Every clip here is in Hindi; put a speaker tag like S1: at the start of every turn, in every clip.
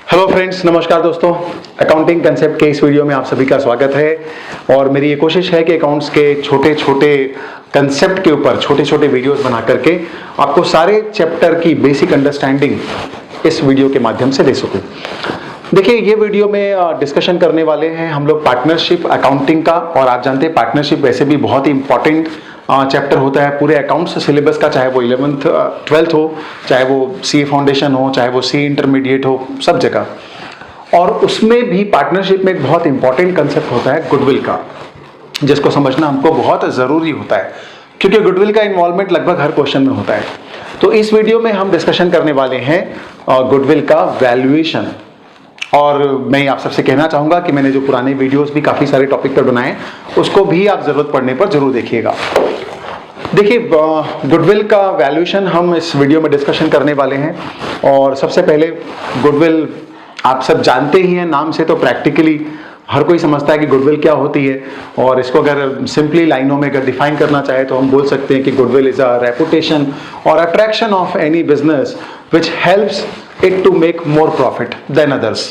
S1: हेलो फ्रेंड्स, नमस्कार दोस्तों। अकाउंटिंग कंसेप्ट के इस वीडियो में आप सभी का स्वागत है। और मेरी ये कोशिश है कि अकाउंट्स के छोटे छोटे कंसेप्ट के ऊपर छोटे छोटे वीडियोस बना करके आपको सारे चैप्टर की बेसिक अंडरस्टैंडिंग इस वीडियो के माध्यम से दे सकूं। देखिए, ये वीडियो में डिस्कशन करने वाले हैं हम लोग पार्टनरशिप अकाउंटिंग का। और आप जानते हैं पार्टनरशिप वैसे भी बहुत ही इंपॉर्टेंट चैप्टर होता है पूरे अकाउंट्स सिलेबस का, चाहे वो 11th 12th हो, चाहे वो सी फाउंडेशन हो, चाहे वो सी इंटरमीडिएट हो, सब जगह। और उसमें भी पार्टनरशिप में एक बहुत इंपॉर्टेंट कंसेप्ट होता है गुडविल का, जिसको समझना हमको बहुत ज़रूरी होता है, क्योंकि गुडविल का इन्वॉल्वमेंट लगभग हर क्वेश्चन में होता है। तो इस वीडियो में हम डिस्कशन करने वाले हैं गुडविल का वैल्यूएशन। और मैं आप सबसे कहना चाहूँगा कि मैंने जो पुराने वीडियोस भी काफ़ी सारे टॉपिक पर बनाए, उसको भी आप ज़रूरत पड़ने पर ज़रूर देखिएगा। देखिए, गुडविल का वैल्यूएशन हम इस वीडियो में डिस्कशन करने वाले हैं। और सबसे पहले गुडविल आप सब जानते ही हैं नाम से, तो प्रैक्टिकली हर कोई समझता है कि गुडविल क्या होती है। और इसको अगर सिंपली लाइनों में अगर डिफाइन करना चाहे तो हम बोल सकते हैं कि गुडविल इज अ रेपुटेशन और attraction of any business which helps it to make more profit than others.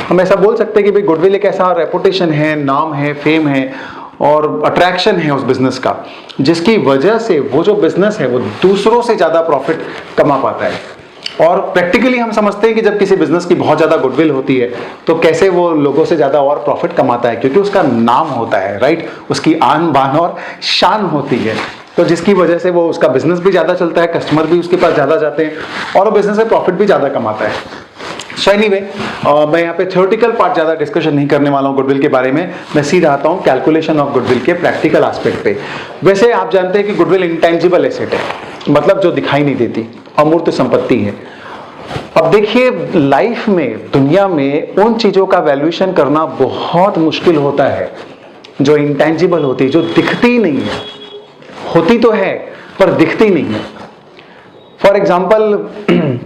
S1: हम ऐसा बोल सकते हैं कि भाई गुडविल एक ऐसा रेपुटेशन है, नाम है, फेम है और अट्रैक्शन है उस बिजनेस का, जिसकी वजह से वो जो बिजनेस है वो दूसरों से ज़्यादा प्रॉफिट कमा पाता है। और प्रैक्टिकली हम समझते हैं कि जब किसी बिजनेस की बहुत ज़्यादा गुडविल होती है तो कैसे वो लोगों से ज़्यादा और प्रॉफिट कमाता है, क्योंकि उसका नाम होता है, राइट। उसकी आन बान और शान होती है, तो जिसकी वजह से वो उसका बिजनेस भी ज़्यादा चलता है, कस्टमर भी उसके पास ज़्यादा जाते हैं और वो बिजनेस में प्रॉफिट भी ज़्यादा कमाता है। सो एनीवे, मैं यहाँ पे थ्योरेटिकल पार्ट ज़्यादा डिस्कशन नहीं करने वाला हूँ गुडविल के बारे में। मैं सीधा आता हूँ कैलकुलेशन ऑफ गुडविल के प्रैक्टिकल एस्पेक्ट पे। वैसे आप जानते हैं कि गुडविल इंटेंजिबल एसेट है, मतलब जो दिखाई नहीं देती, अमूर्त संपत्ति है। अब देखिए, लाइफ में, दुनिया में उन चीज़ों का वैल्यूएशन करना बहुत मुश्किल होता है जो इंटेंजिबल होती है, जो दिखती नहीं है। होती तो है पर दिखती नहीं है। फॉर एग्जाम्पल,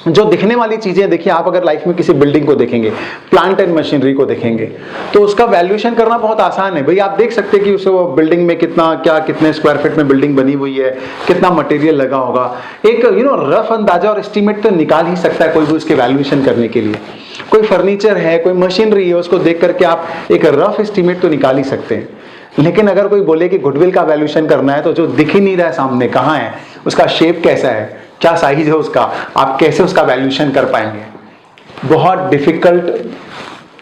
S1: जो दिखने वाली चीजें, देखिए आप अगर लाइफ में किसी बिल्डिंग को देखेंगे, प्लांट एंड मशीनरी को देखेंगे, तो उसका वैल्यूएशन करना बहुत आसान है। भाई आप देख सकते हैं कि उस बिल्डिंग में कितने स्क्वायर फीट में बिल्डिंग बनी हुई है, कितना मटेरियल लगा होगा। एक रफ अंदाजा और एस्टीमेट तो निकाल ही सकता है कोई भी उसके वैल्यूएशन करने के लिए। कोई फर्नीचर है, कोई मशीनरी है, उसको देख करके आप एक रफ एस्टीमेट तो निकाल ही सकते हैं। लेकिन अगर कोई बोले कि गुडविल का वैल्यूएशन करना है, तो जो दिख ही नहीं रहा है सामने, कहाँ है, उसका शेप कैसा है, क्या साइज है उसका, आप कैसे उसका वैल्यूएशन कर पाएंगे। बहुत डिफिकल्ट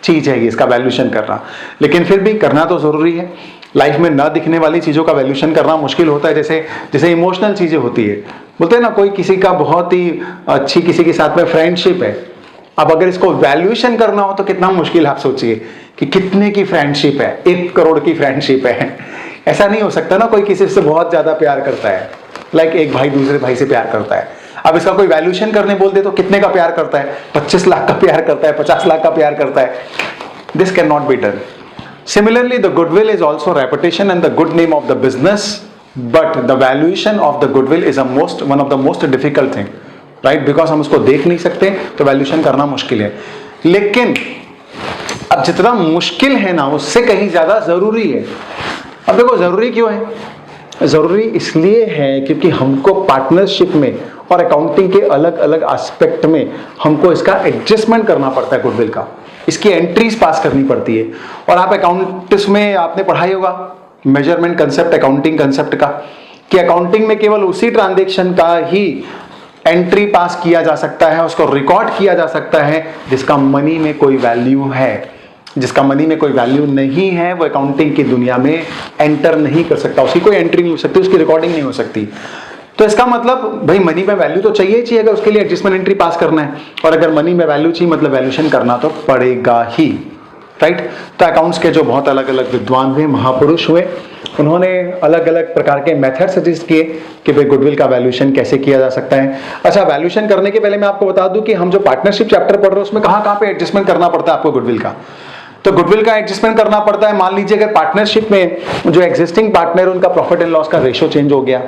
S1: चीज है ये, इसका वैल्यूएशन करना। लेकिन फिर भी करना तो जरूरी है। लाइफ में ना दिखने वाली चीजों का वैल्यूएशन करना मुश्किल होता है। जैसे इमोशनल चीजें होती है, बोलते हैं ना, कोई किसी का बहुत ही अच्छी किसी के साथ में फ्रेंडशिप है, अब अगर इसको वैल्यूएशन करना हो तो कितना मुश्किल। आप सोचिए कि कितने की फ्रेंडशिप है, 1 करोड़ की फ्रेंडशिप है। ऐसा नहीं हो सकता ना, कोई किसी से बहुत ज्यादा प्यार करता है, लाइक एक भाई दूसरे भाई से प्यार करता है। अब इसका कोई वैल्यूएशन करने बोल दे तो कितने का प्यार करता है, 25 लाख का प्यार करता है, 50 लाख का प्यार करता है। This can not be done. Similarly the goodwill is also reputation and the good name of the business, but the valuation of the goodwill is one of the most difficult thing, right, because हम उसको देख नहीं सकते, तो वैल्यूएशन करना मुश्किल है। लेकिन अब जितना मुश्किल है ना, उससे कहीं ज्यादा जरूरी है। अब देखो, जरूरी क्यों है? जरूरी इसलिए है क्योंकि हमको पार्टनरशिप में और अकाउंटिंग के अलग अलग एस्पेक्ट में हमको इसका एडजस्टमेंट करना पड़ता है गुडविल का। इसकी एंट्रीज पास करनी पड़ती है। और आप अकाउंट्स में आपने पढ़ाई होगा मेजरमेंट कंसेप्ट, अकाउंटिंग कंसेप्ट का, कि अकाउंटिंग में केवल उसी ट्रांजैक्शन का ही एंट्री पास किया जा सकता है, उसको रिकॉर्ड किया जा सकता है जिसका मनी में कोई वैल्यू है। जिसका मनी में कोई वैल्यू नहीं है वो अकाउंटिंग की दुनिया में एंटर नहीं कर सकता, उसकी कोई एंट्री नहीं हो सकती, उसकी रिकॉर्डिंग नहीं हो सकती। तो इसका मतलब भाई मनी में वैल्यू तो चाहिए ही चाहिए अगर उसके लिए एडजस्टमेंट एंट्री पास करना है। और अगर मनी में वैल्यू चाहिए मतलब वैल्यूएशन करना तो पड़ेगा ही, राइट। तो अकाउंट्स के जो बहुत अलग अलग विद्वान हुए, महापुरुष हुए, उन्होंने अलग अलग प्रकार के मेथड सजेस्ट किए कि भाई गुडविल का वैल्यूएशन कैसे किया जा सकता है। अच्छा, वैल्यूएशन करने के पहले मैं आपको बता दूं कि हम जो पार्टनरशिप चैप्टर पढ़ रहे हैं उसमें कहाँ कहाँ पे एडजस्टमेंट करना पड़ता है आपको गुडविल का। तो गुडविल का एडजस्टमेंट करना पड़ता है। मान लीजिए अगर पार्टनरशिप में जो एग्जिस्टिंग पार्टनर, उनका प्रॉफिट एंड लॉस का रेशियो चेंज हो गया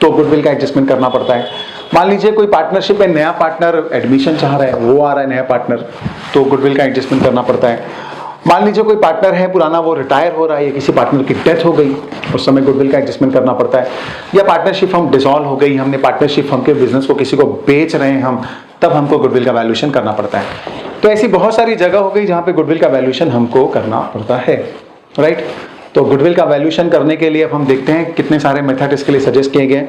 S1: तो गुडविल का एडजस्टमेंट करना पड़ता है। मान लीजिए कोई पार्टनरशिप में नया पार्टनर एडमिशन चाह रहा है, वो आ रहा है नया पार्टनर, तो गुडविल का एडजस्टमेंट करना पड़ता है। मान लीजिए कोई पार्टनर है पुराना, वो रिटायर हो रहा है या किसी पार्टनर की डेथ हो गई, उस समय गुडविल का एडजस्टमेंट करना पड़ता है। या पार्टनरशिप हम डिसॉल्व हो गई, हमने पार्टनरशिप, हम के बिजनेस को किसी को बेच रहे हैं हम, तब हमको गुडविल का वैल्यूएशन करना पड़ता है। तो ऐसी बहुत सारी जगह हो गई जहां पे गुडविल का वैल्यूएशन हमको करना पड़ता है, राइट। तो गुडविल का वैल्यूएशन करने के लिए अब हम देखते हैं कितने सारे मेथड इसके लिए सजेस्ट किए गए।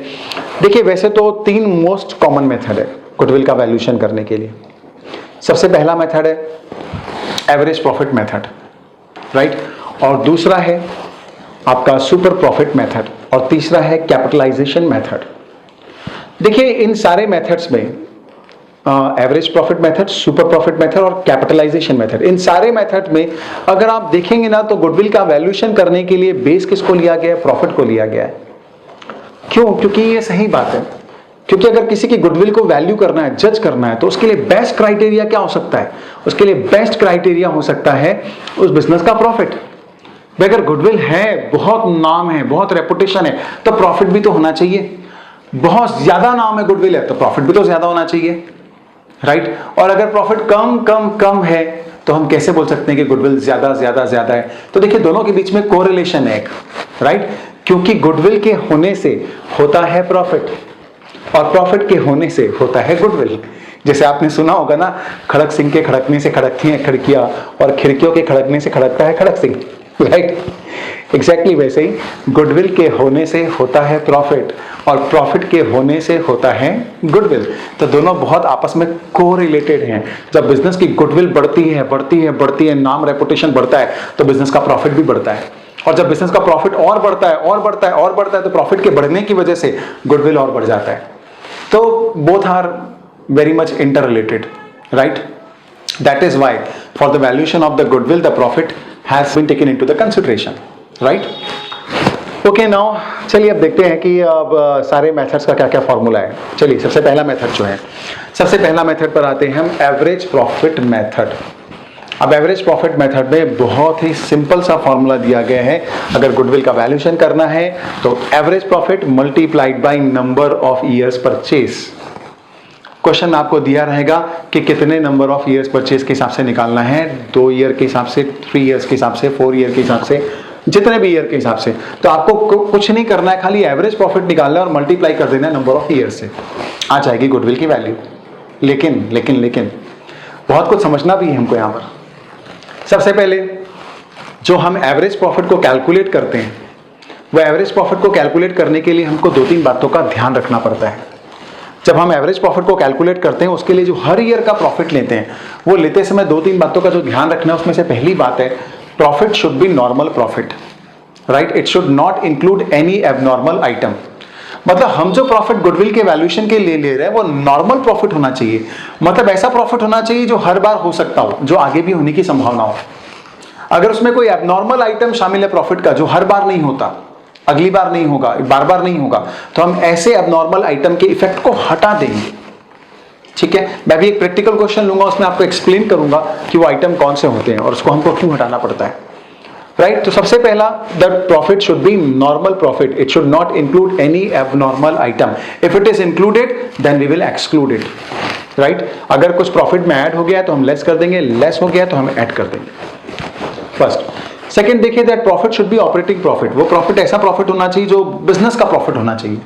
S1: देखिए वैसे तो 3 मोस्ट कॉमन मेथड है गुडविल का वैल्यूएशन करने के लिए। सबसे पहला मेथड है एवरेज प्रॉफिट मेथड, राइट, और दूसरा है आपका सुपर प्रॉफिट मेथड, और तीसरा है कैपिटलाइजेशन मेथड। देखिए इन सारे मेथड्स में average profit method, super profit method और कैपिटलाइजेशन मेथड, इन सारे मेथड में अगर आप देखेंगे ना तो गुडविल का वैल्यूएशन करने के लिए बेस किसको लिया गया है? प्रॉफिट को लिया गया है। क्यों? क्योंकि ये सही बात है। क्योंकि अगर किसी की गुडविल को वैल्यू करना है, जज करना है, तो उसके लिए बेस्ट क्राइटेरिया क्या हो सकता है? उसके लिए बेस्ट क्राइटेरिया हो सकता है उस बिजनेस का प्रॉफिट। अगर गुडविल है, बहुत नाम है, बहुत रेपुटेशन है, तो प्रॉफिट भी तो होना चाहिए। बहुत ज्यादा नाम है, गुडविल है, तो प्रॉफिट भी तो ज्यादा होना चाहिए, राइट। और अगर प्रॉफिट कम कम कम है तो हम कैसे बोल सकते हैं कि गुडविल ज्यादा ज्यादा ज्यादा है? तो देखिए दोनों के बीच में कोरिलेशन है एक, राइट। क्योंकि गुडविल के होने से होता है प्रॉफिट, और प्रॉफिट के होने से होता है गुडविल। जैसे आपने सुना होगा ना, खड़क सिंह के खड़कने से खड़कती हैं खिड़कियां, और खिड़कियों के खड़कने से खड़कता है खड़क सिंह, राइट। एग्जैक्टली वैसे ही गुडविल के होने से होता है प्रॉफिट, और प्रॉफिट के होने से होता है गुडविल। तो दोनों बहुत आपस में कोरिलेटेड हैं। जब बिजनेस की गुडविल बढ़ती है बढ़ती है बढ़ती है, नाम रेपुटेशन बढ़ता है, तो बिजनेस का प्रॉफिट भी बढ़ता है। और जब बिजनेस का प्रॉफिट और बढ़ता है और बढ़ता है और बढ़ता है, तो प्रॉफिट के बढ़ने की वजह से गुडविल और बढ़ जाता है। तो both are very much interrelated, right. That is why for the valuation of the goodwill the profit has been taken into the consideration, right. Okay now चलिए अब देखते हैं कि अब सारे मेथड्स का क्या क्या फॉर्मूला है। चलिए सबसे पहला मेथड जो है, सबसे पहला मेथड पर आते हैं हम, एवरेज प्रॉफिट मेथड। अब एवरेज प्रॉफिट मेथड में बहुत ही सिंपल सा फॉर्मूला दिया गया है। अगर गुडविल का वैल्यूएशन करना है तो average profit multiplied by number of years purchase. Question में आपको दिया रहेगा कि कितने नंबर ऑफ ईयर्स परचेज के हिसाब से निकालना है, 2 ईयर के हिसाब से, 3 ईयर्स के हिसाब से, 4 ईयर के हिसाब से, जितने भी ईयर के हिसाब से। तो आपको कुछ नहीं करना है, खाली एवरेज प्रॉफिट निकालना है और मल्टीप्लाई कर देना है नंबर ऑफ ईयर से, आ जाएगी गुडविल की वैल्यू। लेकिन लेकिन लेकिन बहुत कुछ समझना भी है हमको यहाँ पर। सबसे पहले जो हम एवरेज प्रॉफिट को कैलकुलेट करते हैं, वो एवरेज प्रॉफिट को कैलकुलेट करने के लिए हमको 2-3 बातों का ध्यान रखना पड़ता है। जब हम एवरेज प्रॉफिट को कैलकुलेट करते हैं, उसके लिए जो हर ईयर का प्रॉफिट लेते हैं, वो लेते समय 2-3 बातों का जो ध्यान रखना है, उसमें से पहली बात है profit should be normal profit, right. It should not include any abnormal item. मतलब हम जो प्रॉफिट गुडविल के वैल्यूएशन के लिए ले रहे हैं वो नॉर्मल प्रॉफिट होना चाहिए। मतलब ऐसा प्रॉफिट होना चाहिए जो हर बार हो सकता हो, जो आगे भी होने की संभावना हो। अगर उसमें कोई एबनॉर्मल आइटम शामिल है प्रॉफिट का, जो हर बार नहीं होता, अगली बार नहीं होगा, बार बार नहीं होगा, तो हम ऐसे एबनॉर्मल आइटम के इफेक्ट को हटा देंगे, ठीक है। मैं भी एक प्रैक्टिकल क्वेश्चन लूंगा, उसमें आपको एक्सप्लेन करूंगा कि वो आइटम कौन से होते हैं और उसको हमको क्यों हटाना पड़ता है, राइट। तो सबसे पहला, the profit should be normal profit, it should not include any abnormal item. If it is included then we will exclude it, right. अगर कुछ प्रॉफिट में ऐड हो गया तो हम लेस कर देंगे, लेस हो गया तो हम ऐड कर देंगे, फर्स्ट। सेकंड देखिए, that profit should B operating profit. वो प्रॉफिट ऐसा प्रॉफिट होना चाहिए जो बिजनेस का प्रॉफिट होना चाहिए।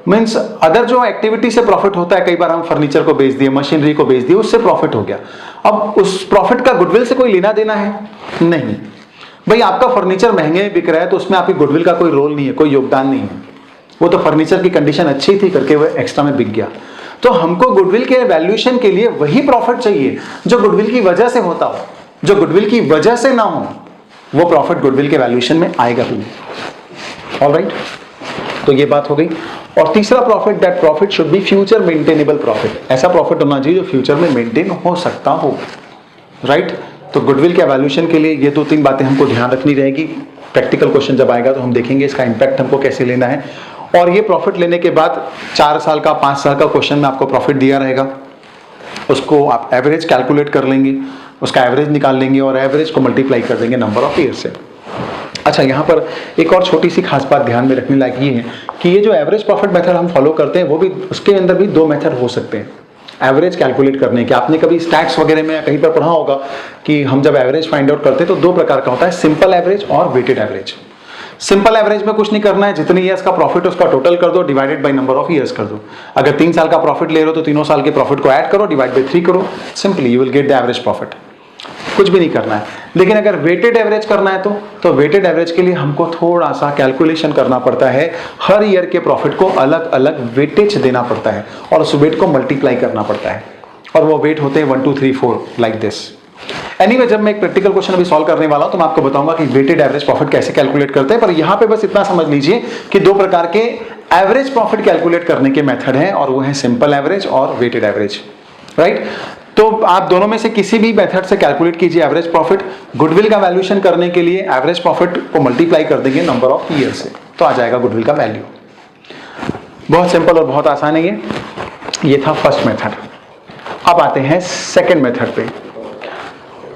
S1: मीन्स अदर जो एक्टिविटी से प्रॉफिट होता है, कई बार हम फर्नीचर को बेच दिए, मशीनरी को बेच दिए, उससे प्रॉफिट हो गया। अब उस प्रॉफिट का गुडविल से कोई लेना देना है नहीं। भाई आपका फर्नीचर महंगे में बिक रहा है तो उसमें आपकी गुडविल का कोई रोल नहीं है, कोई योगदान नहीं है। वो तो फर्नीचर की कंडीशन अच्छी थी करके वो एक्स्ट्रा में बिक गया। तो हमको गुडविल के वैल्यूएशन के लिए वही प्रॉफिट चाहिए जो गुडविल की वजह से होता हो। जो गुडविल की वजह से ना हो वो प्रॉफिट गुडविल के वैल्यूएशन में आएगा ही। ऑलराइट, तो ये बात हो गई। और तीसरा profit, that profit should B future maintainable profit. ऐसा प्रॉफिट होना चाहिए जो फ्यूचर में मेंटेन हो सकता हो, राइट। तो गुडविल के वैल्यूएशन के लिए ये 2-3 बातें हमको ध्यान रखनी रहेगी। प्रैक्टिकल क्वेश्चन जब आएगा तो हम देखेंगे इसका इंपैक्ट हमको कैसे लेना है। और ये प्रॉफिट लेने के बाद 4 साल का 5 साल का क्वेश्चन में आपको प्रॉफिट दिया रहेगा, उसको आप एवरेज कैलकुलेट कर लेंगे, उसका एवरेज निकाल लेंगे और एवरेज को मल्टीप्लाई कर देंगे नंबर ऑफ ईयर से। अच्छा, यहाँ पर एक और छोटी सी खास बात ध्यान में रखने लायक ये है कि ये जो एवरेज प्रॉफिट मेथड हम फॉलो करते हैं, वो भी उसके अंदर भी 2 मेथड हो सकते हैं एवरेज कैलकुलेट करने के। आपने कभी स्टैट्स वगैरह में कहीं पर पढ़ा होगा कि हम जब एवरेज फाइंड आउट करते हैं तो 2 प्रकार का होता है, सिंपल एवरेज और वेटेड एवरेज। सिंपल एवरेज में कुछ नहीं करना है, जितनी ईयर्स का प्रॉफिट उसका टोटल कर दो, divided by number of years कर दो। अगर 3 साल का प्रॉफिट ले रहे हो तो तीनों साल के प्रॉफिट को ऐड करो, डिवाइड बाय 3 करो, simply you will get the average profit. कुछ भी नहीं करना है। लेकिन अगर वेटेड एवरेज करना है तो वेटेड एवरेज के लिए हमको थोड़ा सा कैलकुलेशन करना पड़ता है। हर ईयर के प्रॉफिट को अलग अलग वेटेज देना पड़ता है और उस वेट को मल्टीप्लाई करना पड़ता है, और वो वेट होते हैं 1 2 3 4 लाइक दिस। एनीवे, जब मैं एक प्रैक्टिकल क्वेश्चन अभी सॉल्व करने वाला हूं तो मैं आपको बताऊंगा कि वेटेड एवरेज प्रॉफिट कैसे कैलकुलेट करते हैं। पर यहां पे बस इतना समझ लीजिए कि 2 प्रकार के एवरेज प्रॉफिट कैलकुलेट करने के मेथड हैं, और वो है सिंपल एवरेज और वेटेड एवरेज, राइट। तो आप दोनों में से किसी भी मेथड से कैलकुलेट कीजिए एवरेज प्रॉफिट। गुडविल का वैल्यूएशन करने के लिए एवरेज प्रॉफिट को मल्टीप्लाई कर देंगे नंबर ऑफ ईयर से, तो आ जाएगा गुडविल का वैल्यू। बहुत सिंपल और बहुत आसान है ये था फर्स्ट मेथड। अब आते हैं सेकंड मेथड पे।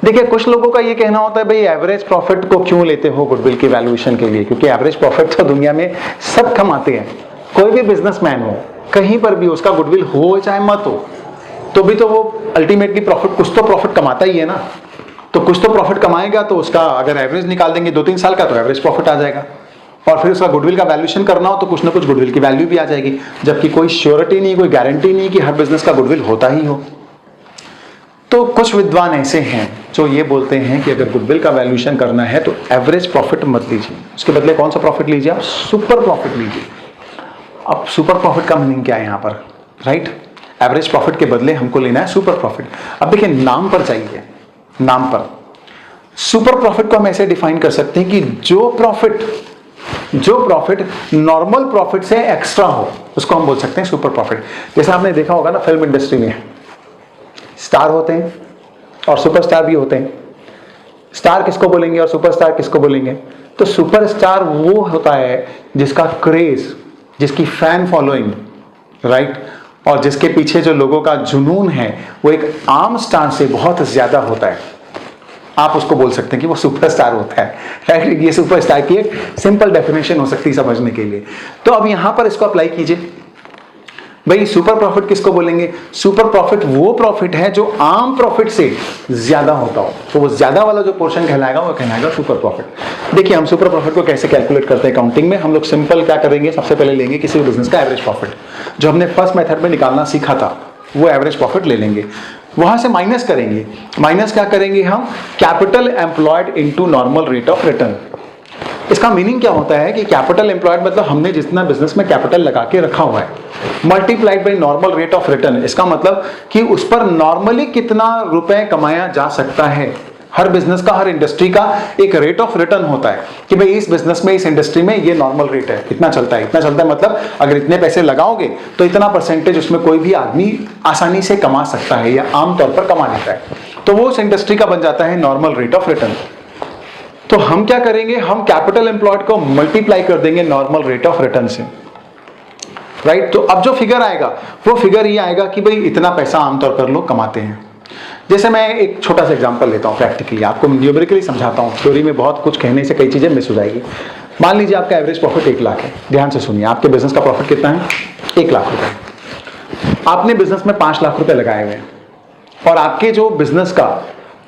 S1: देखिए, कुछ लोगों का ये कहना होता है भाई एवरेज प्रॉफिट को क्यों लेते हो गुडविल की वैल्यूएशन के लिए, क्योंकि एवरेज प्रॉफिट तो दुनिया में सब कमाते हैं। कोई भी बिजनेसमैन हो, कहीं पर भी उसका गुडविल हो चाहे मत हो, तो भी तो वो अल्टीमेटली प्रॉफिट, कुछ तो प्रॉफिट कमाता ही है ना। तो कुछ तो प्रॉफिट कमाएगा, तो उसका अगर एवरेज निकाल देंगे 2-3 साल का तो एवरेज प्रॉफिट आ जाएगा, और फिर उसका गुडविल का वैल्यूएशन करना हो तो कुछ ना कुछ गुडविल की वैल्यू भी आ जाएगी। जबकि कोई श्योरिटी नहीं, कोई गारंटी नहीं कि हर बिजनेस का गुडविल होता ही हो। तो कुछ विद्वान ऐसे हैं जो ये बोलते हैं कि अगर गुडविल का वैल्यूएशन करना है तो एवरेज प्रॉफिट मत लीजिए, उसके बदले कौन सा प्रॉफिट लीजिए आप, सुपर प्रॉफिट लीजिए। अब सुपर प्रॉफिट का मीनिंग क्या है यहाँ पर, राइट। एवरेज प्रॉफिट के बदले हमको लेना है सुपर प्रॉफिट। अब देखिए, नाम पर चाहिए, नाम पर सुपर प्रॉफिट को हम ऐसे डिफाइन कर सकते हैं कि जो प्रॉफिट नॉर्मल प्रॉफिट से एक्स्ट्रा हो उसको हम बोल सकते हैं सुपर प्रॉफिट। जैसे आपने देखा होगा ना, फिल्म इंडस्ट्री में स्टार होते हैं और सुपरस्टार भी होते हैं। स्टार किसको बोलेंगे और सुपरस्टार किसको बोलेंगे? तो सुपरस्टार वो होता है जिसका क्रेज, जिसकी फैन फॉलोइंग, राइट, और जिसके पीछे जो लोगों का जुनून है वो एक आम स्टार से बहुत ज्यादा होता है। आप उसको बोल सकते हैं कि वो सुपरस्टार होता है, राइट। ये सुपरस्टार की एक सिंपल डेफिनेशन हो सकती है समझने के लिए। तो अब यहां पर इसको अप्लाई कीजिए। भाई सुपर प्रॉफिट किसको बोलेंगे? सुपर प्रॉफिट वो प्रॉफिट है जो आम प्रॉफिट से ज्यादा होता हो, तो वो ज्यादा वाला जो पोर्शन कहलाएगा वो कहलाएगा सुपर प्रॉफिट। देखिए, हम सुपर प्रॉफिट को कैसे कैलकुलेट करते हैं अकाउंटिंग में। हम लोग सिंपल क्या करेंगे, सबसे पहले लेंगे किसी भी बिजनेस का एवरेज प्रॉफिट, जो हमने फर्स्ट मेथड में निकालना सीखा था, वो एवरेज प्रॉफिट ले लेंगे। वहां से माइनस करेंगे। माइनस क्या करेंगे हम? Capital employed into normal rate of return. इसका मीनिंग क्या होता है कि कैपिटल एम्प्लॉयड मतलब हमने जितना बिजनेस में कैपिटल लगा के रखा हुआ है, multiplied by normal rate of return. इसका मतलब कि उस पर नॉर्मली कितना रुपए कमाया जा सकता है। हर बिजनेस का, हर इंडस्ट्री का एक रेट ऑफ रिटर्न होता है कि भाई इस बिजनेस में, इस इंडस्ट्री में ये नॉर्मल रेट है, इतना चलता है, इतना चलता है। मतलब अगर इतने पैसे लगाओगे तो इतना परसेंटेज उसमें कोई भी आदमी आसानी से कमा सकता है या आमतौर पर कमा लेता है, तो वो उस इंडस्ट्री का बन जाता है नॉर्मल रेट ऑफ रिटर्न। तो हम क्या करेंगे, हम कैपिटल एम्प्लॉयड को मल्टीप्लाई कर देंगे नॉर्मल रेट ऑफ रिटर्न से, राइट। तो अब जो फिगर आएगा वो फिगर ये आएगा कि भाई इतना पैसा आमतौर पर लोग कमाते हैं। जैसे मैं एक छोटा सा एग्जांपल लेता हूं, प्रैक्टिकली आपको न्यूमेरिकली समझाता हूं। थ्योरी में बहुत कुछ कहने से कई चीजें मिस हो जाएगी। मान लीजिए आपका एवरेज प्रॉफिट 1 लाख है। ध्यान से सुनिए, आपके बिजनेस का प्रॉफिट कितना है? 1 लाख रुपए। आपने बिजनेस में 5 लाख रुपए लगाए हुए हैं, और आपके जो बिजनेस का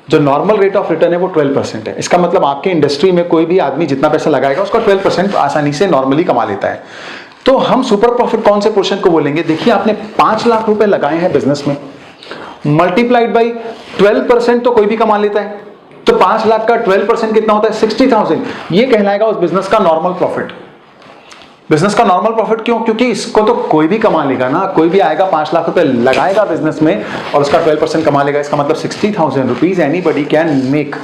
S1: जो नॉर्मल रेट ऑफ रिटर्न है वो 12% है। इसका मतलब आपके इंडस्ट्री में कोई भी आदमी जितना पैसा लगाएगा उसका 12% आसानी से नॉर्मली कमा लेता है। तो हम सुपर प्रॉफिट कौन से पोर्शन को बोलेंगे? देखिए, आपने 5 लाख रुपए लगाए हैं बिजनेस में, मल्टीप्लाइड बाई 12% तो कोई भी कमा लेता है। तो 5 लाख का 12% कितना होता है? 60,000। ये कहलाएगा उस बिजनेस का नॉर्मल प्रॉफिट। बिजनेस का नॉर्मल प्रॉफिट क्यों? क्योंकि इसको तो कोई भी कमा लेगा ना। कोई भी आएगा 5 लाख रुपए लगाएगा बिजनेस में और उसका 12% कमा लेगा। इसका मतलब 60,000 rupees anybody can make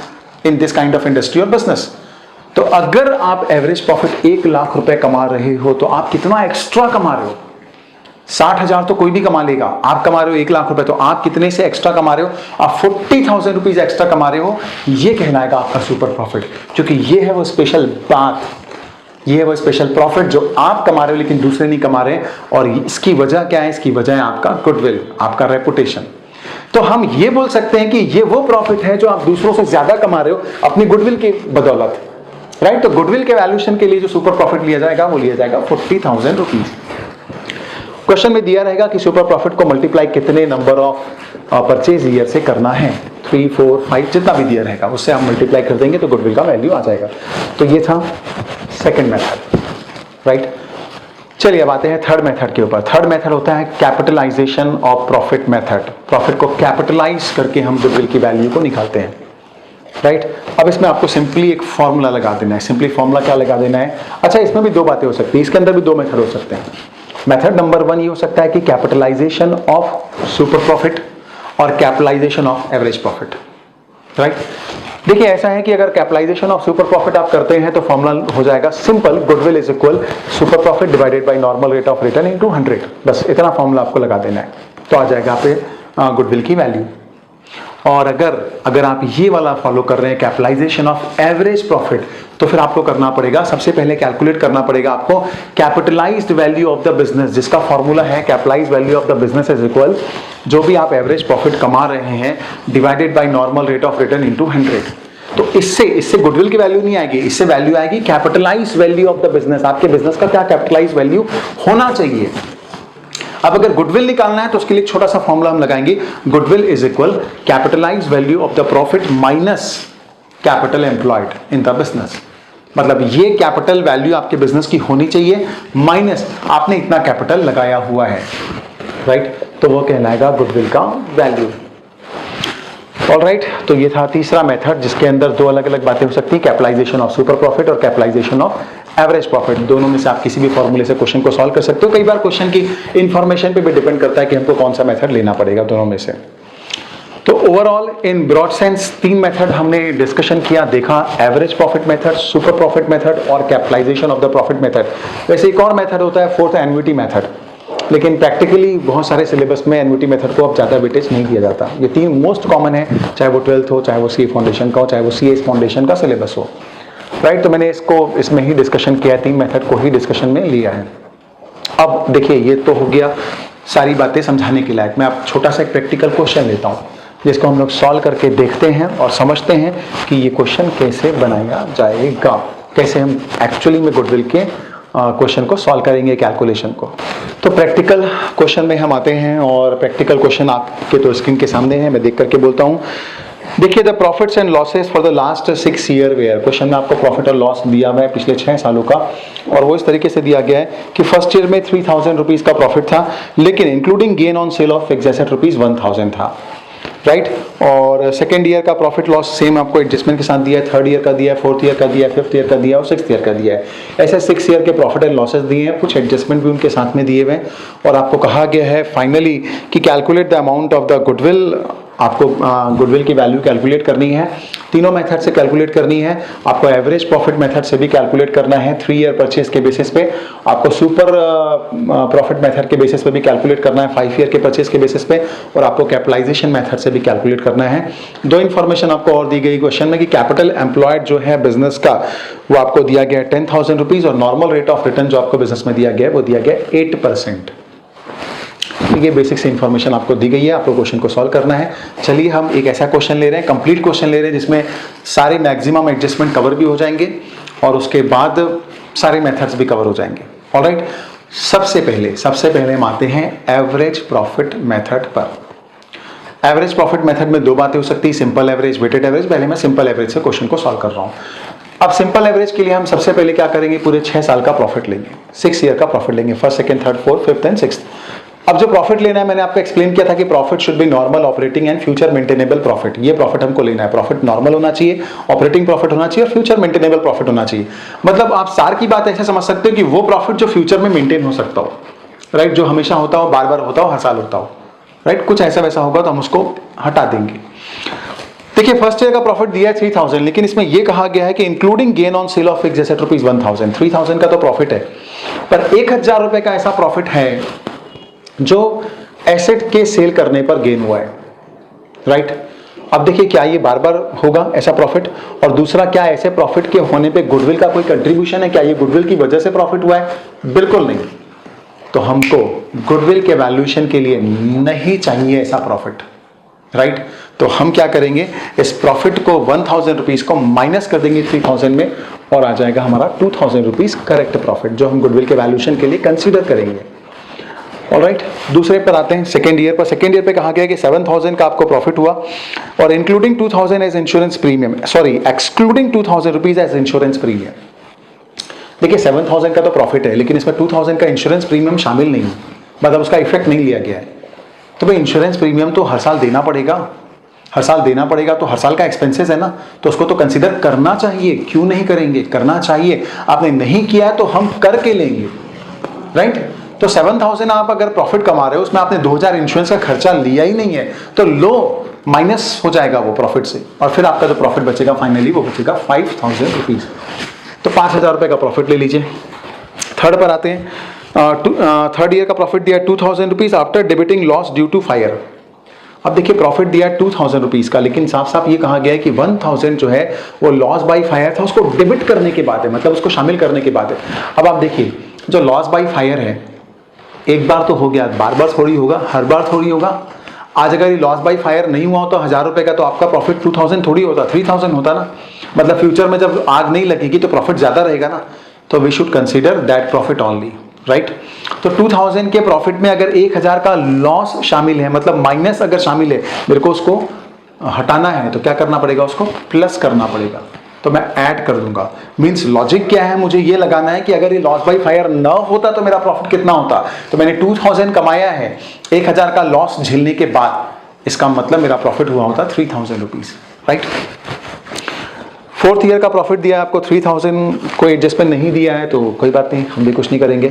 S1: in this kind of industry और बिजनेस। तो अगर आप एवरेज प्रॉफिट 1 लाख रुपए कमा रहे हो तो आप कितना एक्स्ट्रा कमा रहे हो? 60,000 तो कोई भी कमा लेगा, आप कमा रहे हो 1 लाख रुपए, तो आप कितने से एक्स्ट्रा कमा रहे हो? आप 40,000 रुपीज एक्स्ट्रा कमा रहे हो। ये कहलाएगा आपका सुपर प्रॉफिट, क्योंकि ये है वो स्पेशल बात, ये है वो स्पेशल प्रॉफिट जो आप कमा रहे हो लेकिन दूसरे नहीं कमा रहे। और इसकी वजह क्या है? इसकी वजह है आपका गुडविल, आपका रेपुटेशन। तो हम ये बोल सकते हैं कि ये वो प्रॉफिट है जो आप दूसरों से ज्यादा कमा रहे हो अपनी गुडविल की बदौलत, राइट। तो गुडविल के वैल्यूएशन के लिए जो सुपर प्रॉफिट लिया जाएगा वो लिया जाएगा 40,000 रुपीज। क्वेश्चन में दिया रहेगा कि सुपर प्रॉफिट को मल्टीप्लाई कितने नंबर ऑफ परचेज ईयर से करना है, 3, 4, 5 जितना भी दिया रहेगा उससे हम मल्टीप्लाई कर देंगे तो गुडविल का वैल्यू आ जाएगा। तो ये था सेकेंड मेथड, राइट। चलिए अब आते हैं थर्ड मेथड के ऊपर। थर्ड मेथड होता है capitalization of profit method. Profit को कैपिटलाइज करके हम गुडविल की वैल्यू को निकालते हैं, राइट। अब इसमें आपको सिंपली एक फॉर्मूला लगा देना है। सिंपली फॉर्मूला क्या लगा देना है? अच्छा, इसमें भी दो बातें हो सकती है, इसके अंदर भी दो मेथड हो सकते हैं। मेथड नंबर 1 ये हो सकता है कि कैपिटलाइजेशन ऑफ सुपर प्रॉफिट और capitalization of average profit, right. देखिए ऐसा है कि अगर कैपिटलाइजेशन ऑफ सुपर प्रॉफिट आप करते हैं तो फॉर्मूला हो जाएगा simple, goodwill is equal super profit divided by normal rate of return into 100। बस इतना फॉर्मूला आपको लगा देना है, तो आ जाएगा आप पे गुडविल की वैल्यू। और अगर आप ये वाला फॉलो कर रहे हैं कैपिटलाइजेशन ऑफ एवरेज प्रॉफिट, तो फिर आपको करना पड़ेगा, सबसे पहले कैलकुलेट करना पड़ेगा आपको capitalised value of the business, जिसका फॉर्मूला है capitalised value of the business is equal जो भी आप एवरेज प्रॉफिट कमा रहे हैं divided by normal rate of return into 100। तो इससे गुडविल की वैल्यू नहीं आएगी, इससे वैल्यू आएगी capitalised value of the business. आपके बिजनेस का क्या कैपिटलाइज्ड वैल्यू होना चाहिए। अब अगर गुडविल निकालना है तो उसके लिए एक छोटा सा फॉर्मूला हम लगाएंगे, goodwill is equal capitalised value of the profit minus capital employed in the business. मतलब ये कैपिटल वैल्यू आपके बिजनेस की होनी चाहिए माइनस आपने इतना कैपिटल लगाया हुआ है, राइट। तो वो कहलाएगा गुडविल का वैल्यू। ऑलराइट, तो ये था तीसरा मेथड जिसके अंदर दो अलग अलग बातें हो सकती हैं, कैपिटलाइजेशन ऑफ सुपर प्रॉफिट और कैपिटलाइजेशन ऑफ एवरेज प्रॉफिट। दोनों में से आप किसी भी फॉर्मूले से क्वेश्चन को सॉल्व कर सकते हो। कई बार क्वेश्चन की इंफॉर्मेशन पे भी डिपेंड करता है कि हमको कौन सा मेथड लेना पड़ेगा दोनों में से। तो overall in broad sense 3 method हमने डिस्कशन किया, देखा, average profit method, super profit method और capitalization of the profit method. वैसे एक और मेथड होता है फोर्थ, एन्युटी मेथड, लेकिन प्रैक्टिकली बहुत सारे सिलेबस में एन्युटी मेथड को अब ज़्यादा वेटेज नहीं दिया जाता। ये 3 मोस्ट कॉमन है, चाहे वो 12th हो, चाहे वो सीए फाउंडेशन का हो, चाहे वो सीएस फाउंडेशन का सिलेबस हो, राइट। तो मैंने इसमें ही डिस्कशन किया है, 3 मेथड को ही डिस्कशन में लिया है। अब देखिए ये तो हो गया सारी बातें समझाने के लायक। मैं अब छोटा सा एक प्रैक्टिकल क्वेश्चन लेता हूँ जिसको हम लोग सॉल्व करके देखते हैं और समझते हैं कि ये क्वेश्चन कैसे बनाया जाएगा, कैसे हम एक्चुअली में गुडविल के क्वेश्चन को सॉल्व करेंगे, कैलकुलेशन को। तो प्रैक्टिकल क्वेश्चन में हम आते हैं और प्रैक्टिकल क्वेश्चन आपके तो स्क्रीन के सामने है, मैं देख करके बोलता हूँ। देखिए the profits and losses for the last 6 year were. Question में आपको प्रॉफिट और लॉस दिया हुआ है पिछले 6 सालों का, और वो इस तरीके से दिया गया है कि फर्स्ट ईयर में 3000 रुपीज का प्रॉफिट था, लेकिन including gain on sale of fixed asset rupees 1000 था, राइट। और सेकेंड ईयर का प्रॉफिट लॉस सेम आपको एडजस्टमेंट के साथ दिया है, थर्ड ईयर का दिया है, फोर्थ ईयर का दिया है, फिफ्थ ईयर का दिया है और सिक्स्थ ईयर का दिया है। ऐसे 6 ईयर के प्रॉफिट एंड लॉसेस दिए हैं, कुछ एडजस्टमेंट भी उनके साथ में दिए हुए हैं, और आपको कहा गया है फाइनली कि calculate the amount of the goodwill. आपको गुडविल की वैल्यू कैलकुलेट करनी है, तीनों मेथड से कैलकुलेट करनी है। आपको एवरेज प्रॉफिट मेथड से भी कैलकुलेट करना है 3 ईयर परचेज के बेसिस पे, आपको सुपर प्रॉफिट मेथड के बेसिस पे भी कैलकुलेट करना है 5 ईयर के परचेज के बेसिस पे, और आपको कैपिटलाइजेशन मेथड से भी कैलकुलेट करना है। 2 इन्फॉर्मेशन आपको और दी गई क्वेश्चन में कि कैपिटल एम्प्लॉयड जो है बिजनेस का वो आपको दिया गया है 10,000 रुपीज, और नॉर्मल रेट ऑफ रिटर्न जो आपको बिजनेस में दिया गया है वो दिया गया है 8%। ये बेसिक से इंफॉर्मेशन आपको दी गई है, आपको क्वेश्चन को सॉल्व करना है। चलिए हम एक ऐसा क्वेश्चन ले रहे हैं, कंप्लीट क्वेश्चन ले रहे हैं जिसमें सारे मैक्सिमम एडजस्टमेंट कवर भी हो जाएंगे और उसके बाद सारे मेथड्स भी कवर हो जाएंगे। ऑलराइट, सबसे पहले हम आते हैं एवरेज प्रॉफिट मेथड पर। एवरेज प्रॉफिट मेथड में 2 बातें हो सकती है, सिंपल एवरेज, वेटेड एवरेज। पहले मैं सिंपल एवरेज से क्वेश्चन को सॉल्व कर रहा हूँ। अब सिंपल एवरेज के लिए हम सबसे पहले क्या करेंगे, पूरे 6 साल का प्रॉफिट लेंगे, 6 ईयर का प्रॉफिट लेंगे, first, second, third, fourth, fifth and sixth. अब जो प्रॉफिट लेना है, मैंने आपको एक्सप्लेन किया था कि profit should be normal operating and future maintainable profit. ये प्रॉफिट हमको लेना है, प्रॉफिट नॉर्मल होना चाहिए, ऑपरेटिंग प्रॉफिट होना चाहिए और फ्यूचर मेंटेनेबल प्रॉफिट होना चाहिए। मतलब आप सार की बात ऐसे समझ सकते हो कि वो प्रॉफिट जो फ्यूचर में मेंटेन हो सकता हो, राइट, जो हमेशा होता हो, बार बार होता हो, हर साल होता हो, राइट, कुछ ऐसा वैसा होगा तो हम उसको हटा देंगे। देखिए फर्स्ट ईयर का प्रॉफिट दिया है 3000, लेकिन इसमें यह कहा गया है कि including gain on sale of fixed asset rupees 1000। 3000 का तो प्रॉफिट है, पर 1000 रुपए का ऐसा प्रॉफिट है जो एसेट के सेल करने पर गेन हुआ है, राइट। अब देखिए क्या ये बार बार होगा ऐसा प्रॉफिट, और दूसरा क्या ऐसे प्रॉफिट के होने पे गुडविल का कोई कंट्रीब्यूशन है, क्या ये गुडविल की वजह से प्रॉफिट हुआ है? बिल्कुल नहीं। तो हमको गुडविल के वैल्यूएशन के लिए नहीं चाहिए ऐसा प्रॉफिट, राइट। तो हम क्या करेंगे, इस प्रॉफिट को 1000 रुपीज को माइनस कर देंगे 3000 में, और आ जाएगा हमारा 2000 रुपीज करेक्ट प्रॉफिट, जो हम गुडविल के वैल्यूएशन के लिए कंसीडर करेंगे। ऑलराइट, दूसरे पर आते हैं, सेकेंड ईयर पर। सेकेंड ईयर पे कहा गया कि 7000 का आपको प्रॉफिट हुआ, और including 2000 as insurance premium, sorry excluding 2000 rupees as insurance premium. देखिए 7,000 का तो प्रॉफिट है, लेकिन इसमें 2,000 का इंश्योरेंस प्रीमियम शामिल नहीं है, मतलब उसका इफेक्ट नहीं लिया गया है। तो भाई इंश्योरेंस प्रीमियम तो हर साल देना पड़ेगा, हर साल देना पड़ेगा, तो हर साल का एक्सपेंसेस है ना, तो उसको तो कंसीडर करना चाहिए। क्यों नहीं करेंगे, करना चाहिए। आपने नहीं किया तो हम करके लेंगे, राइट। तो 7,000 आप अगर प्रॉफिट कमा रहे हो, उसमें आपने 2,000 इंश्योरेंस का खर्चा लिया ही नहीं है, तो लो माइनस हो जाएगा वो प्रॉफिट से, और फिर आपका जो प्रॉफिट बचेगा फाइनली वो बचेगा 5,000 रुपीज। तो 5,000 रुपये का प्रॉफिट ले लीजिए। थर्ड पर आते हैं। थर्ड ईयर का प्रॉफिट दिया 2,000 rupees after debiting loss due to fire. अब देखिए प्रॉफिट दिया 2,000 रुपीज का, लेकिन साफ साफ ये कहा गया है कि 1,000 जो है वो लॉस बाई फायर था, उसको डेबिट करने के बाद है, मतलब उसको शामिल करने के बाद है। अब आप देखिए जो लॉस बाई फायर है, एक बार तो हो गया, बार बार थोड़ी होगा, हर बार थोड़ी होगा। आज अगर ये लॉस बाई फायर नहीं हुआ तो 1,000 रुपए का, तो आपका प्रॉफिट 2,000 थोड़ी होता, 3,000 होता ना। मतलब फ्यूचर में जब आग नहीं लगेगी तो प्रॉफिट ज्यादा रहेगा ना, तो we should consider that profit only, right. तो 2,000 के प्रॉफिट में अगर 1,000 का लॉस शामिल है, मतलब माइनस अगर शामिल है, मेरे को उसको हटाना है, तो क्या करना पड़ेगा, उसको प्लस करना पड़ेगा। तो मैं ऐड कर दूंगा। मींस लॉजिक क्या है, मुझे ये लगाना है कि अगर ये लॉस बाई फायर ना होता तो मेरा प्रॉफिट कितना होता। तो मैंने 2,000 कमाया है, 1,000 का लॉस झेलने के बाद, इसका मतलब मेरा प्रॉफिट हुआ होता 3,000 रुपीज, राइट। फोर्थ ईयर का प्रॉफिट दिया आपको 3,000, कोई एडजस्टमेंट नहीं दिया है तो कोई बात नहीं, हम भी कुछ नहीं करेंगे।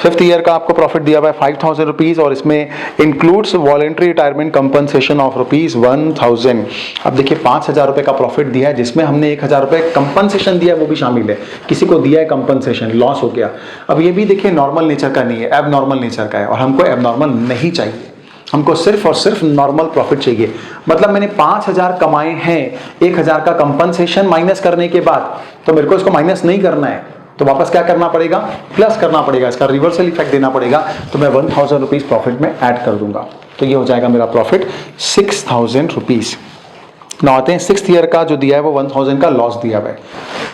S1: फिफ्थ ईयर का आपको प्रॉफिट दिया हुआ है 5,000 रुपीज, और इसमें includes voluntary retirement compensation of rupees 1,000। अब देखिए 5,000 रुपए का प्रॉफिट दिया है, जिसमें हमने 1,000 रुपए कंपनसेशन दिया, वो भी शामिल है। किसी को दिया है कंपनसेशन, लॉस हो गया। अब ये भी देखिए नॉर्मल नेचर का नहीं है, एब नॉर्मल नेचर का है, और हमको एब नॉर्मल नहीं चाहिए, हमको सिर्फ और सिर्फ नॉर्मल प्रॉफिट चाहिए। मतलब मैंने 5,000 कमाए हैं, 1,000 का कंपनसेशन माइनस करने के बाद, तो मेरे को इसको माइनस नहीं करना है, तो वापस क्या करना पड़ेगा, प्लस करना पड़ेगा, इसका रिवर्सल इफेक्ट देना पड़ेगा। तो मैं 1,000 रुपीज प्रॉफिट में ऐड कर दूंगा, तो ये हो जाएगा मेरा प्रॉफिट 6,000 रुपीज। ना आते हैं सिक्स्थ ईयर का जो दिया है वो 1,000 का लॉस दिया हुआ है,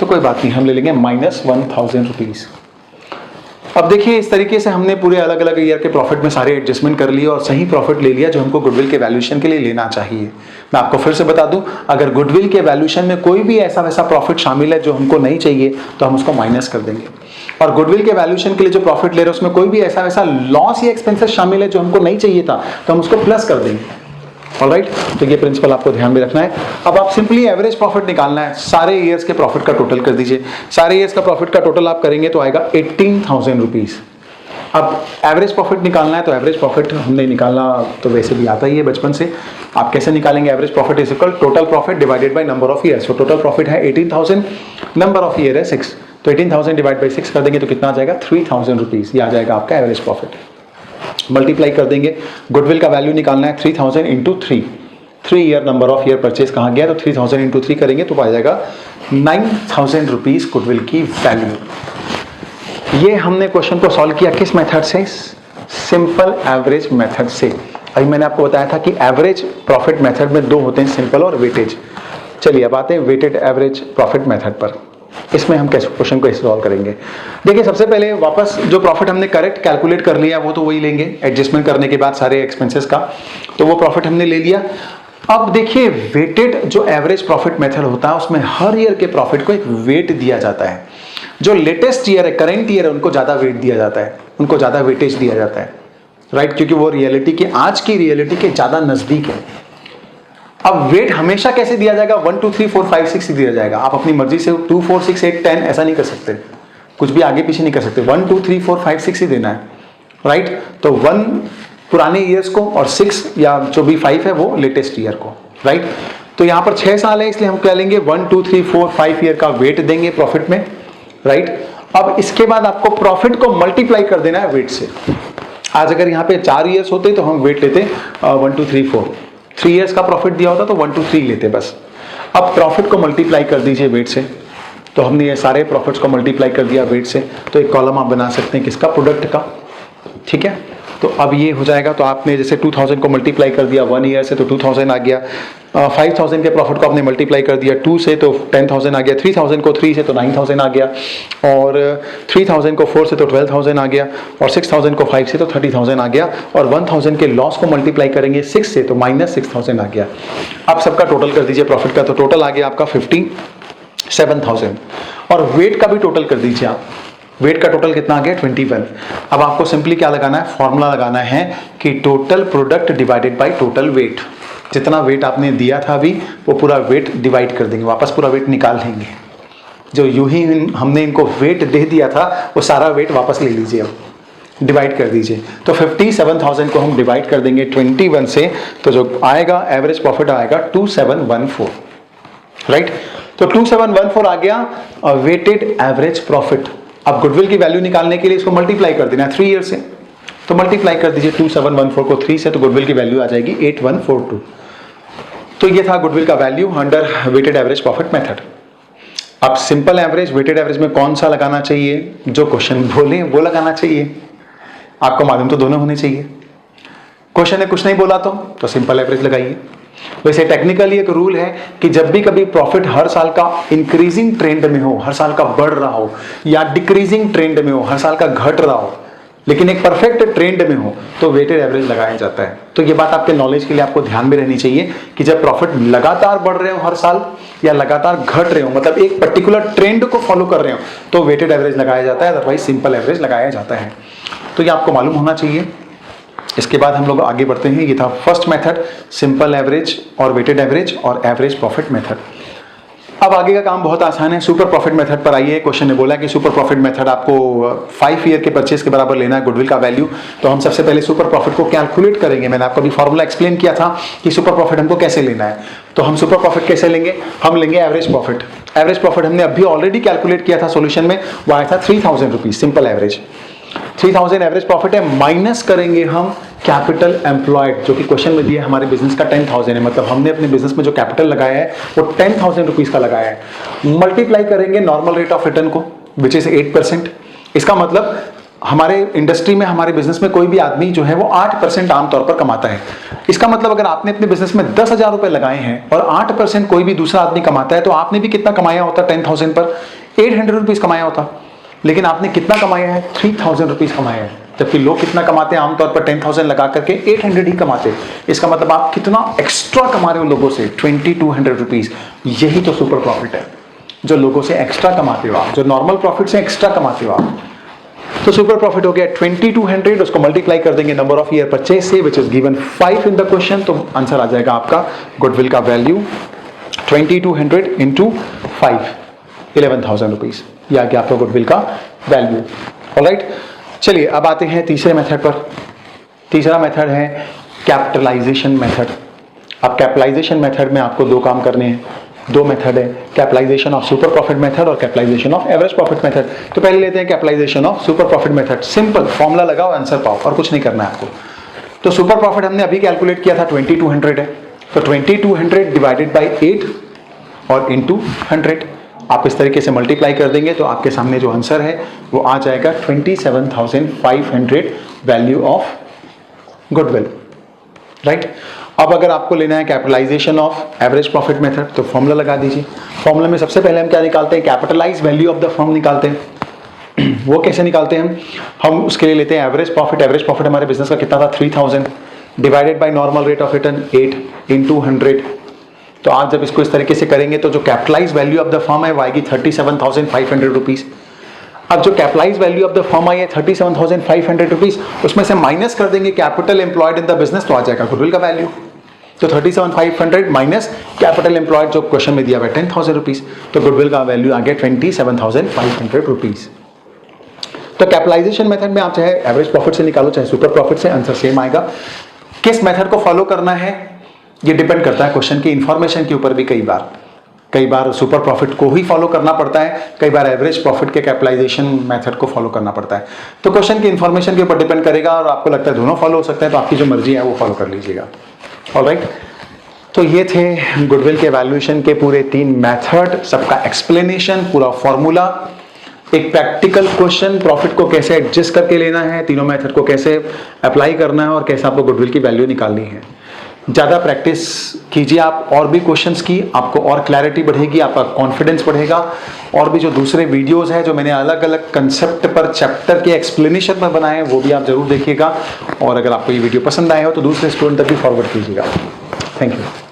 S1: तो कोई बात नहीं, हम ले लेंगे -1,000 रुपीज। अब देखिए इस तरीके से हमने पूरे अलग अलग ईयर के प्रॉफिट में सारे एडजस्टमेंट कर लिए और सही प्रॉफिट ले लिया जो हमको गुडविल के वैल्यूएशन के लिए लेना चाहिए। मैं आपको फिर से बता दूं, अगर गुडविल के वैल्यूएशन में कोई भी ऐसा वैसा प्रॉफिट शामिल है जो हमको नहीं चाहिए, तो हम उसको माइनस कर देंगे। और गुडविल के वैल्यूएशन के लिए जो प्रॉफिट ले रहे हैं उसमें कोई भी ऐसा वैसा लॉस या एक्सपेंसेस शामिल है जो हमको नहीं चाहिए था, तो हम उसको प्लस कर देंगे। ऑलराइट, तो ये प्रिंसिपल आपको ध्यान में रखना है। अब आप सिंपली एवरेज प्रॉफिट निकालना है, सारे ईयर्स के प्रॉफिट का टोटल कर दीजिए। सारे ईयर्स का प्रॉफिट का टोटल आप करेंगे तो आएगा 18,000 रुपीज। अब एवरेज प्रॉफिट निकालना है, तो एवरेज प्रॉफिट हमने निकालना तो वैसे भी आता ही है बचपन से। आप कैसे निकालेंगे, average profit is equal total profit divided by number of years. तो टोटल प्रॉफिट है 18,000, नंबर ऑफ ईयर है 6, तो 18,000 डिवाइड बाई 6 कर देंगे तो कितना आ जाएगा 3,000 रुपीज। ये आ जाएगा आपका एवरेज प्रॉफिट। मल्टीप्लाई कर देंगे, गुडविल का वैल्यू निकालना है 3,000 into 3 year number of year purchase कहाँ गया, तो 3,000 इंटू 3 करेंगे तो आ जाएगा 9,000 रुपीज गुडविल की वैल्यू। ये हमने क्वेश्चन को सॉल्व किया किस मेथड से, सिंपल एवरेज मेथड से। अभी मैंने आपको बताया था कि एवरेज प्रॉफिट मेथड में 2 होते हैं, सिंपल और वेटेज। चलिए अब आते हैं वेटेड एवरेज प्रॉफिट मेथड पर। इसमें हम कैसे क्वेश्चन को सॉल्व करेंगे। देखिए सबसे पहले वापस जो प्रॉफिट हमने करेक्ट कैलकुलेट कर लिया वो तो वही लेंगे, एडजस्टमेंट करने के बाद सारे एक्सपेंसेस का, तो वो प्रॉफिट हमने ले लिया। अब देखिए वेटेड जो एवरेज प्रॉफिट मेथड होता है उसमें हर ईयर के प्रॉफिट को एक वेट दिया जाता है। जो लेटेस्ट ईयर है, करंट ईयर है, उनको ज्यादा वेट दिया जाता है, उनको ज्यादा वेटेज दिया जाता है, राइट, क्योंकि वो रियलिटी के, आज की रियलिटी के ज्यादा नजदीक है। अब वेट हमेशा कैसे दिया जाएगा, 1 2 3 4 5 6 दिया जाएगा। आप अपनी मर्जी से 2 4 6 8 10 ऐसा नहीं कर सकते, कुछ भी आगे पीछे नहीं कर सकते, 1 2 3 4 5 6 ही देना है, राइट। तो 1 पुराने ईयर्स को और 6 या जो भी 5 है वो लेटेस्ट ईयर को, राइट। तो यहाँ पर 6 साल है इसलिए हम क्या लेंगे 1 2 3 4 5 ईयर का वेट देंगे प्रॉफिट में, राइट। अब इसके बाद आपको प्रॉफिट को मल्टीप्लाई कर देना है वेट से। आज अगर यहाँ पे 4 ईयर्स होते तो हम वेट लेते 1 2 3 4, 3 ईयर्स का प्रॉफिट दिया होता तो 1 2 3 लेते बस। अब प्रॉफिट को मल्टीप्लाई कर दीजिए वेट से, तो हमने ये सारे प्रॉफिट्स को मल्टीप्लाई कर दिया वेट से, तो एक कॉलम आप बना सकते हैं किसका, प्रोडक्ट का, ठीक है। तो अब ये हो जाएगा, तो आपने जैसे 2,000 को मल्टीप्लाई कर दिया 1 ईयर से तो 2,000 आ गया, 5,000 के प्रॉफिट को आपने मल्टीप्लाई कर दिया 2 से तो 10,000 आ गया, 3,000 को 3 से तो 9,000 आ गया, और 3,000 को 4 से तो 12,000 आ गया, और 6,000 को 5 से तो 30,000 आ गया, और 1,000 के लॉस को मल्टीप्लाई करेंगे 6 से तो -6,000 आ गया। अब सबका टोटल कर दीजिए प्रॉफिट का, तो टोटल आ गया आपका 57,000। और वेट का भी टोटल कर दीजिए आप। वेट का टोटल कितना आ गया 21। अब आपको सिंपली क्या लगाना है, फॉर्मूला लगाना है कि total product divided by total weight. जितना वेट आपने दिया था अभी वो पूरा वेट डिवाइड कर देंगे, वापस पूरा वेट निकाल लेंगे। जो यूं ही हमने इनको वेट दे दिया था वो सारा वेट वापस ले लीजिए, अब डिवाइड कर दीजिए। तो 57,000 को हम डिवाइड कर देंगे 21 से, तो जो आएगा एवरेज प्रॉफिट आएगा 2714, राइट। तो 2714 आ गया वेटेड एवरेज प्रॉफिट। अब गुडविल की वैल्यू निकालने के लिए इसको मल्टीप्लाई कर देना है 3 ईयर से, तो मल्टीप्लाई कर दीजिए 2714 को 3 से, तो गुडविल की वैल्यू आ जाएगी 8142। तो ये था गुडविल का value under weighted average profit method. अब सिंपल एवरेज वेटेड एवरेज में कौन सा लगाना चाहिए, जो क्वेश्चन बोले वो लगाना चाहिए। आपको मालूम तो दोनों होने चाहिए। क्वेश्चन ने कुछ नहीं बोला तो सिंपल एवरेज लगाइए। वैसे टेक्निकली एक रूल है कि जब भी कभी प्रॉफिट हर साल का इंक्रीजिंग ट्रेंड में हो, हर साल का बढ़ रहा हो, या डिक्रीजिंग ट्रेंड में हो, हर साल का घट रहा हो, लेकिन एक परफेक्ट ट्रेंड में हो, तो वेटेड एवरेज लगाया जाता है। तो ये बात आपके नॉलेज के लिए आपको ध्यान में रहनी चाहिए कि जब प्रॉफिट लगातार बढ़ रहे हो हर साल या लगातार घट रहे हो, मतलब एक पर्टिकुलर ट्रेंड को फॉलो कर रहे हो, तो वेटेड एवरेज लगाया जाता है, अदरवाइज सिंपल एवरेज लगाया जाता है। तो ये आपको मालूम होना चाहिए। इसके बाद हम लोग आगे बढ़ते हैं। ये था फर्स्ट मेथड, सिंपल एवरेज और वेटेड एवरेज और एवरेज प्रॉफिट मेथड। अब आगे का काम बहुत आसान है, सुपर प्रॉफिट मेथड पर आइए। क्वेश्चन ने बोला कि सुपर प्रॉफिट मेथड आपको 5 ईयर के परचेज के बराबर लेना है गुडविल का वैल्यू। तो हम सबसे पहले सुपर प्रॉफिट को कैलकुलेट करेंगे। मैंने आपको अभी फॉर्मूला एक्सप्लेन किया था कि सुपर प्रॉफिट हमको कैसे लेना है। तो हम सुपर प्रॉफिट कैसे लेंगे, हम लेंगे एवरेज प्रॉफिट। एवरेज प्रॉफिट हमने अभी ऑलरेडी कैलकुलेट किया था सोल्यूशन में, वो आया था 3000 rupees simple average. 3000 average profit है, माइनस करेंगे हम कैपिटल एम्प्लॉयड, जो कि क्वेश्चन में दिया है हमारे बिजनेस का 10,000 है, मतलब हमने अपने बिजनेस में जो कैपिटल लगाया है वो 10,000 रुपीज का लगाया है। मल्टीप्लाई करेंगे नॉर्मल रेट ऑफ रिटर्न को विच इज 8%। इसका मतलब हमारे इंडस्ट्री में, हमारे बिजनेस में कोई भी आदमी जो है वो 8% आमतौर पर कमाता है। इसका मतलब अगर आपने अपने बिजनेस में 10,000 रुपए लगाए हैं और 8% कोई भी दूसरा आदमी कमाता है, तो आपने भी कितना कमाया होता 10,000 पर, 800 रुपीज कमाया होता। लेकिन आपने कितना कमाया है, 3000 रुपीज कमाया है। जबकि लोग कितना कमाते हैं आमतौर पर 10,000 लगा करके 800 ही कमाते हैं। इसका मतलब आप कितना एक्स्ट्रा कमा रहे हो लोगों से, 2200 रुपीज। यही तो सुपर प्रॉफिट है, जो लोगों से एक्स्ट्रा कमाते हो आप, जो नॉर्मल प्रॉफिट से एक्स्ट्रा कमाते हो आप। तो सुपर प्रॉफिट हो गया 2200, उसको मल्टीप्लाई कर देंगे नंबर ऑफ ईयर परचेज से, which is given 5 in the question. तो आंसर आ जाएगा आपका गुडविल का वैल्यू 2200 इंटू 5, 11,000 रुपीज। यह आ गया आपका गुडविल का वैल्यू। ऑलराइट, चलिए अब आते हैं तीसरे मेथड पर। तीसरा मेथड है कैपिटलाइजेशन मेथड। अब कैपिटलाइजेशन मेथड में आपको 2 काम करने हैं, 2 मेथड है, capitalization of super profit method और capitalization of average profit method. तो पहले लेते हैं capitalization of super profit method. Simple formula लगाओ, आंसर पाओ, और कुछ नहीं करना है आपको। तो सुपर प्रॉफिट हमने अभी कैलकुलेट किया था 2200 है, तो 2200 डिवाइडेड बाई 8 और इंटू 100 आप इस तरीके से मल्टीप्लाई कर देंगे, तो आपके सामने जो आंसर है वो आ जाएगा 27,500 वैल्यू ऑफ गुडविल, राइट। अब अगर आपको लेना है capitalization of average profit method, तो फॉर्मूला लगा दीजिए। फॉर्मूला में सबसे पहले हम क्या निकालते हैं, capitalize value of the firm निकालते हैं। वो कैसे निकालते हैं हम उसके लिए लेते हैं एवरेज प्रॉफिट। एवरेज प्रॉफिट हमारे बिजनेस का कितना था 3000 divided by normal rate of return 8 into 100। तो आप जब इसको इस तरीके से करेंगे तो जो capitalize value of the firm है वो आएगी 37,500 रुपीज। अब जो capitalize value of the firm आई है 37,500 रुपीज, उसमें से माइनस कर देंगे capital employed in the business, तो आ जाएगा गुडविल का वैल्यू। तो 37,500 माइनस कैपिटल एम्प्लॉयड जो क्वेश्चन में दिया हुआ है 10,000 रुपीज, तो गुडविल का वैल्यू आ गया 27,500 रुपीज। तो कैपिटलाइजेशन मेथड में आप चाहे एवरेज प्रॉफिट से निकालो चाहे सुपर प्रॉफिट से, आंसर सेम आएगा। किस मेथड को फॉलो करना है ये डिपेंड करता है क्वेश्चन की इंफॉर्मेशन के ऊपर भी। कई बार सुपर प्रॉफिट को ही फॉलो करना पड़ता है, कई बार एवरेज प्रॉफिट के कैपिटलाइजेशन मेथड को फॉलो करना पड़ता है। तो क्वेश्चन की इंफॉर्मेशन के ऊपर डिपेंड करेगा, और आपको लगता है दोनों फॉलो हो सकते हैं, तो आपकी जो मर्जी है वो फॉलो कर लीजिएगा। ऑलराइट, तो ये थे गुडविल के वैल्यूएशन के पूरे 3 मेथड, सबका एक्सप्लेनेशन, पूरा फॉर्मूला, एक प्रैक्टिकल क्वेश्चन, प्रॉफिट को कैसे एडजस्ट करके लेना है, तीनों मेथड को कैसे अप्लाई करना है और कैसे आपको गुडविल की वैल्यू निकालनी है। ज़्यादा प्रैक्टिस कीजिए आप और भी क्वेश्चंस की, आपको और क्लैरिटी बढ़ेगी, आपका कॉन्फिडेंस बढ़ेगा। और भी जो दूसरे वीडियोस हैं जो मैंने अलग अलग कंसेप्ट पर चैप्टर के एक्सप्लेनेशन में बनाए हैं वो भी आप जरूर देखिएगा। और अगर आपको ये वीडियो पसंद आए हो तो दूसरे स्टूडेंट तक भी फॉरवर्ड कीजिएगा। Thank you.